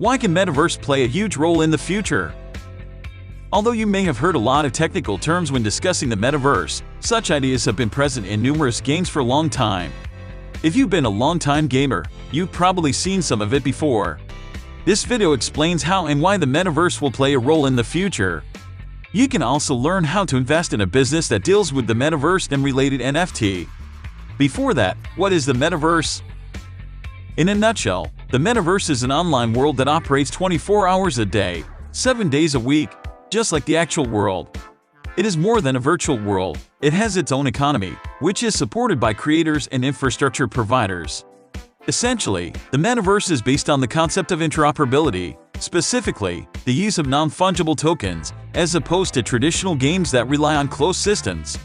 Why can Metaverse play a huge role in the future? Although you may have heard a lot of technical terms when discussing the Metaverse, such ideas have been present in numerous games for a long time. If you've been a long-time gamer, you've probably seen some of it before. This video explains how and why the Metaverse will play a role in the future. You can also learn how to invest in a business that deals with the Metaverse and related NFT. Before that, what is the Metaverse? In a nutshell, the Metaverse is an online world that operates 24 hours a day, 7 days a week, just like the actual world. It is more than a virtual world. It has its own economy, which is supported by creators and infrastructure providers. Essentially, the Metaverse is based on the concept of interoperability, specifically, the use of non-fungible tokens, as opposed to traditional games that rely on closed systems.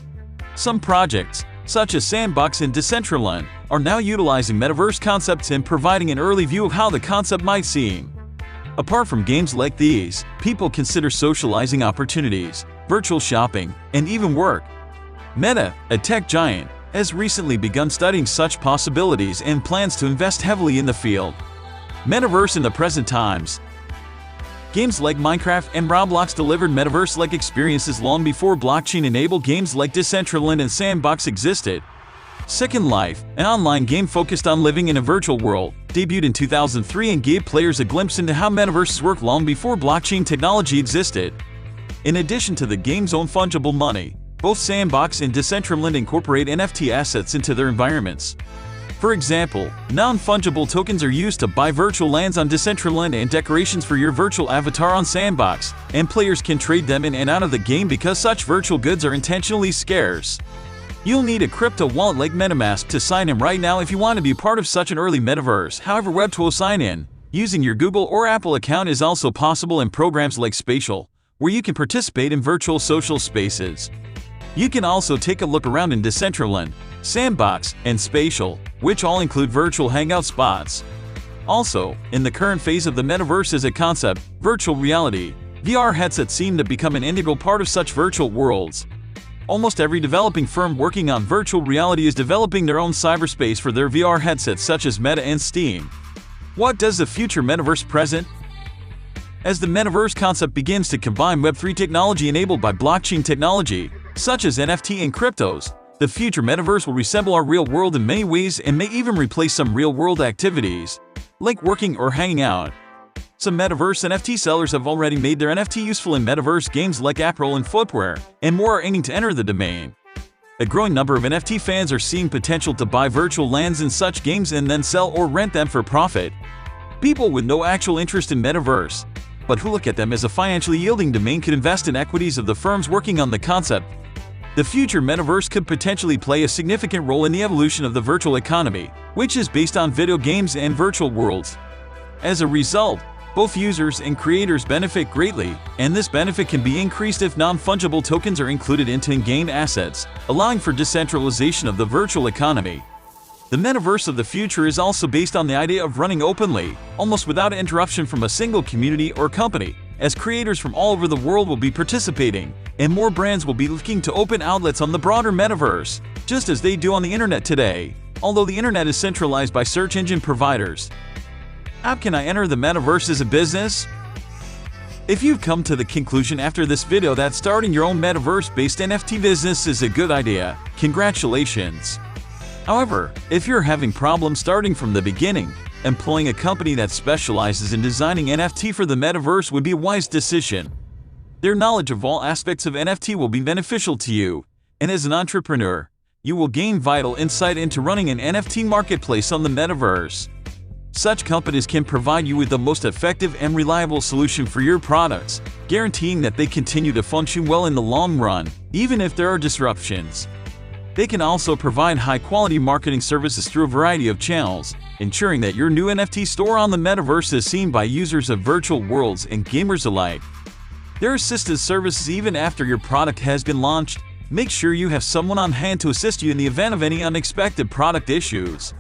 Some projects, such as Sandbox and Decentraland, are now utilizing Metaverse concepts and providing an early view of how the concept might seem. Apart from games like these, people consider socializing opportunities, virtual shopping, and even work. Meta, a tech giant, has recently begun studying such possibilities and plans to invest heavily in the field. Metaverse in the present times. Games like Minecraft and Roblox delivered Metaverse-like experiences long before blockchain-enabled games like Decentraland and Sandbox existed. Second Life, an online game focused on living in a virtual world, debuted in 2003 and gave players a glimpse into how metaverses work long before blockchain technology existed. In addition to the game's own fungible money, both Sandbox and Decentraland incorporate NFT assets into their environments. For example, non-fungible tokens are used to buy virtual lands on Decentraland and decorations for your virtual avatar on Sandbox, and players can trade them in and out of the game because such virtual goods are intentionally scarce. You'll need a crypto wallet like MetaMask to sign in right now if you want to be part of such an early Metaverse. However, Web2 sign-in using your Google or Apple account is also possible in programs like Spatial, where you can participate in virtual social spaces. You can also take a look around in Decentraland, Sandbox, and Spatial, which all include virtual hangout spots. Also, in the current phase of the Metaverse as a concept, virtual reality, VR headsets seem to become an integral part of such virtual worlds. Almost every developing firm working on virtual reality is developing their own cyberspace for their VR headsets, such as Meta and Steam. What does the future Metaverse present? As the Metaverse concept begins to combine Web3 technology enabled by blockchain technology, such as NFT and cryptos, the future Metaverse will resemble our real world in many ways and may even replace some real-world activities, like working or hanging out. Some Metaverse NFT sellers have already made their NFT useful in Metaverse games like apparel and footwear, and more are aiming to enter the domain. A growing number of NFT fans are seeing potential to buy virtual lands in such games and then sell or rent them for profit. People with no actual interest in Metaverse, but who look at them as a financially yielding domain, could invest in equities of the firms working on the concept. The future Metaverse could potentially play a significant role in the evolution of the virtual economy, which is based on video games and virtual worlds. As a result, both users and creators benefit greatly, and this benefit can be increased if non-fungible tokens are included into in-game assets, allowing for decentralization of the virtual economy. The Metaverse of the future is also based on the idea of running openly, almost without interruption from a single community or company, as creators from all over the world will be participating, and more brands will be looking to open outlets on the broader Metaverse, just as they do on the internet today, although the internet is centralized by search engine providers. How can I enter the Metaverse as a business? If you've come to the conclusion after this video that starting your own Metaverse-based NFT business is a good idea, congratulations. However, if you're having problems starting from the beginning, employing a company that specializes in designing NFT for the Metaverse would be a wise decision. Their knowledge of all aspects of NFT will be beneficial to you, and as an entrepreneur, you will gain vital insight into running an NFT marketplace on the Metaverse. Such companies can provide you with the most effective and reliable solution for your products, guaranteeing that they continue to function well in the long run, even if there are disruptions. They can also provide high-quality marketing services through a variety of channels, ensuring that your new NFT store on the Metaverse is seen by users of virtual worlds and gamers alike. Their assistance services even after your product has been launched. Make sure you have someone on hand to assist you in the event of any unexpected product issues.